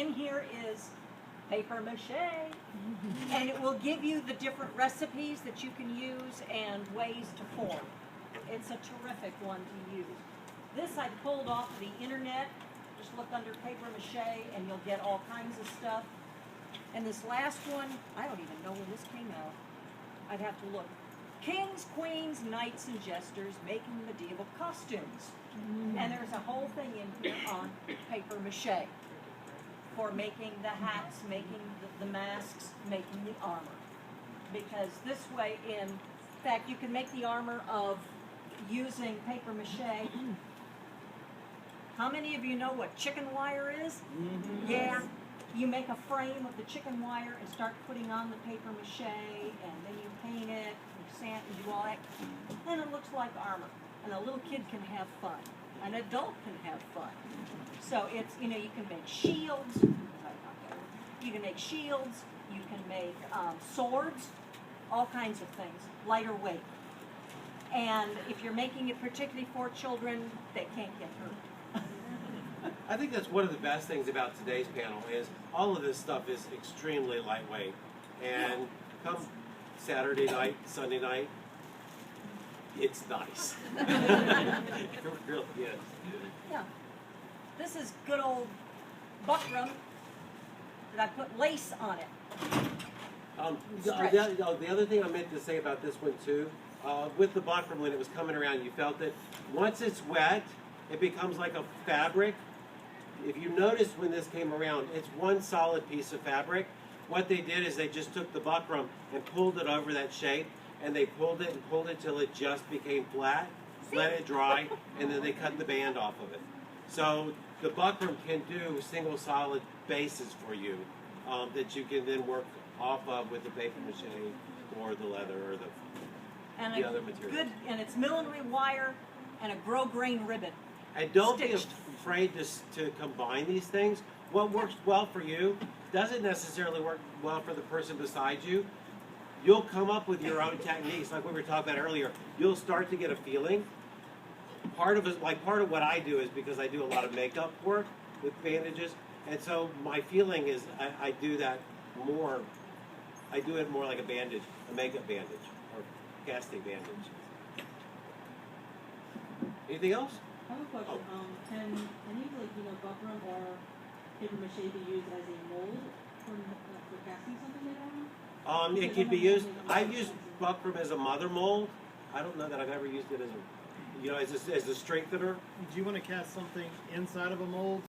in here is paper mache, and it will give you the different recipes that you can use and ways to form. It's a terrific one to use. This I pulled off the internet. Just look under paper mache and you'll get all kinds of stuff. And this last one, I don't even know when this came out. I'd have to look. Kings, queens, knights, and jesters making medieval costumes. And there's a whole thing in here on paper mache for making the hats, making the masks, making the armor. Because this way, in fact, you can make the armor of using paper mache. How many of you know what chicken wire is? Mm-hmm. Yeah. You make a frame of the chicken wire and start putting on the paper mache, and then you paint it, you sand and do all that, and it looks like armor. And a little kid can have fun. An adult can have fun. So it's, you know, you can make shields. You can make shields. You can make swords, all kinds of things, lighter weight. And if you're making it particularly for children, they can't get hurt. I think that's one of the best things about today's panel is all of this stuff is extremely lightweight. And come Saturday night, Sunday night, it's nice. It really is. Yeah. This is good old buckram that I put lace on it. The other thing I meant to say about this one too, with the buckram when it was coming around, you felt it. Once it's wet, it becomes like a fabric. If you notice when this came around, it's one solid piece of fabric. What they did is they just took the buckram and pulled it over that shape, and they pulled it till it just became flat, let it dry, and then they cut the band off of it. So the buckram can do single solid bases for you that you can then work off of with the paper mache or the leather or the other material. And it's millinery wire and a grosgrain ribbon. And don't Stitched. be afraid to combine these things. What works well for you doesn't necessarily work well for the person beside you. You'll come up with your own techniques, like we were talking about earlier. You'll start to get a feeling. Part of what I do is because I do a lot of makeup work with bandages, and so my feeling is I do that more. I do it more like a bandage, a makeup bandage, or casting bandage. Anything else? I have a question. Can any buckram or paper mache be used as a mold for casting something like that? It can be used. I've used buckram as a mother mold. I don't know that I've ever used it as a strengthener. Do you want to cast something inside of a mold?